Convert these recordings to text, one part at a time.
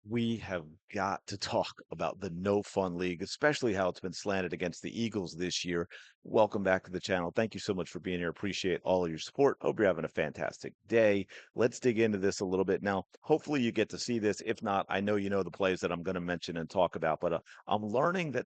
We have got to talk about the no fun league, especially how it's been slanted against the Eagles this year. Welcome back to the channel. Thank you so much for being here. Appreciate all of your support. Hope you're having a fantastic day. Let's dig into this a little bit now. Hopefully, you get to see this. If not, I know you know the plays that I'm going to mention and talk about, but I'm learning that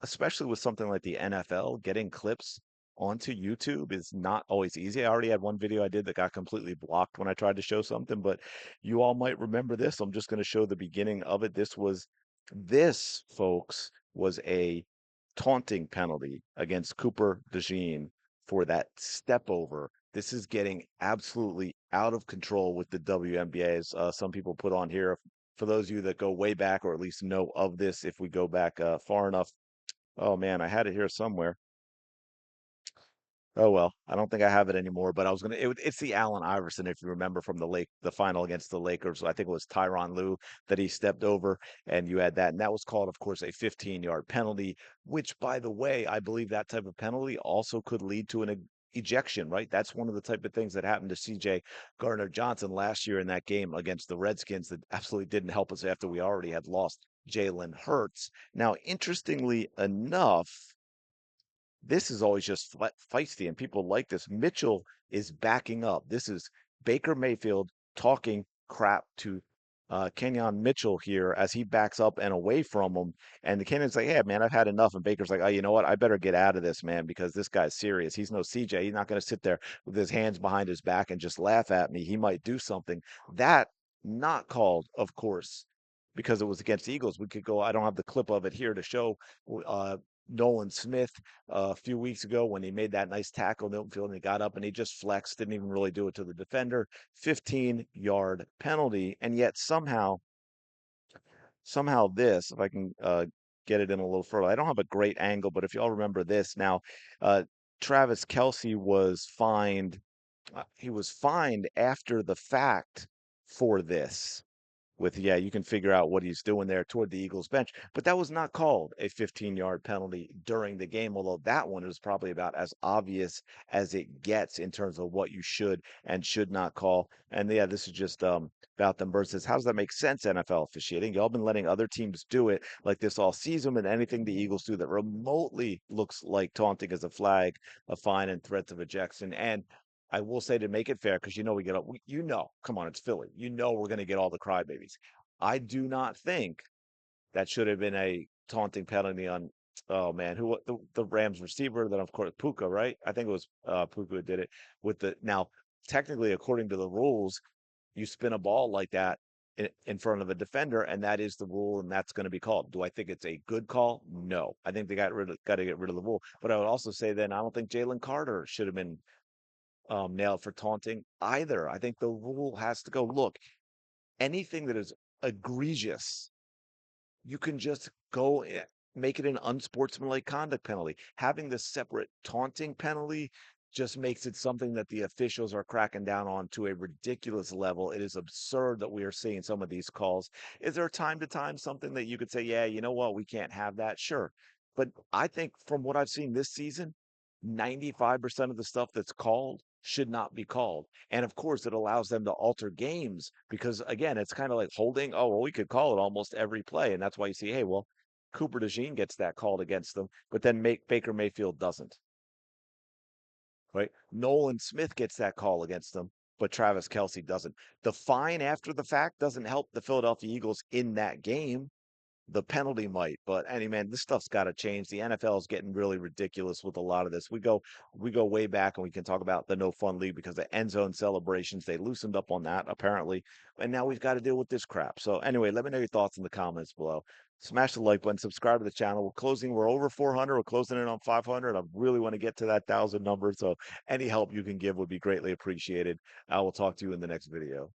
especially with something like the NFL, getting clips onto YouTube is not always easy. I already had one video I did that got completely blocked when I tried to show something, but you all might remember this. I'm just going to show the beginning of it. This, folks, was a taunting penalty against Cooper Dejean for that step over. This is getting absolutely out of control with the WNBA, as some people put on here. For those of you that go way back, or at least know of this, if we go back far enough. Oh man, I had it here somewhere. Oh well, I don't think I have it anymore. But I was gonna. It's the Allen Iverson, if you remember from the final against the Lakers. I think it was Tyronn Lue that he stepped over, and you had that, and that was called, of course, a 15-yard penalty. Which, by the way, I believe that type of penalty also could lead to an ejection. Right? That's one of the type of things that happened to C.J. Gardner Johnson last year in that game against the Redskins that absolutely didn't help us after we already had lost Jalen Hurts. Now, interestingly enough, this is always just feisty, and people like this. Mitchell is backing up. This is Baker Mayfield talking crap to Kenyon Mitchell here as he backs up and away from him. And the Kenyon's like, "Yeah, man, I've had enough." And Baker's like, "Oh, you know what? I better get out of this, man, because this guy's serious. He's no CJ. He's not going to sit there with his hands behind his back and just laugh at me. He might do something." That not called, of course, because it was against the Eagles. We could go. I don't have the clip of it here to show. Uh, Nolan Smith a few weeks ago when he made that nice tackle, Milton Field, and he got up and he just flexed, didn't even really do it to the defender. 15-yard penalty, and yet somehow this, if I can get it in a little further, I don't have a great angle, but if y'all remember this now, uh, Travis Kelsey was fined. He was fined after the fact for this with, yeah, you can figure out what he's doing there toward the Eagles bench. But that was not called a 15-yard penalty during the game, although that one is probably about as obvious as it gets in terms of what you should and should not call. And yeah, this is just about them versus how does that make sense, NFL officiating? Y'all been letting other teams do it like this all season, and anything the Eagles do that remotely looks like taunting as a flag, a fine, and threats of ejection. And I will say to make it fair, because you know we get all, come on, it's Philly. You know we're going to get all the crybabies. I do not think that should have been a taunting penalty on. Oh man, the Rams receiver? Then of course Puka, right? I think it was Puka who did it with the now. Technically, according to the rules, you spin a ball like that in front of a defender, and that is the rule, and that's going to be called. Do I think it's a good call? No. I think they got to get rid of the rule. But I would also say then I don't think Jalen Carter should have been nailed for taunting either. I think the rule has to go. Look, anything that is egregious, you can just go make it an unsportsmanlike conduct penalty. Having the separate taunting penalty just makes it something that the officials are cracking down on to a ridiculous level. It is absurd that we are seeing some of these calls. Is there time to time something that you could say, yeah, you know what, we can't have that? Sure. But I think from what I've seen this season, 95% of the stuff that's called should not be called. And of course, it allows them to alter games because, again, it's kind of like holding. Oh, well, we could call it almost every play. And that's why you see, hey, well, Cooper DeJean gets that called against them, but then Baker Mayfield doesn't, right? Nolan Smith gets that call against them, but Travis Kelsey doesn't. The fine after the fact doesn't help the Philadelphia Eagles in that game. The penalty might, but any man, this stuff's got to change. The NFL is getting really ridiculous with a lot of this. We go way back, and we can talk about the no fun league because the end zone celebrations they loosened up on that apparently, and now we've got to deal with this crap. So anyway, let me know your thoughts in the comments below. Smash the like button, subscribe to the channel. We're over 400. We're closing in on 500. I really want to get to that 1,000 number, so any help you can give would be greatly appreciated. I will talk to you in the next video.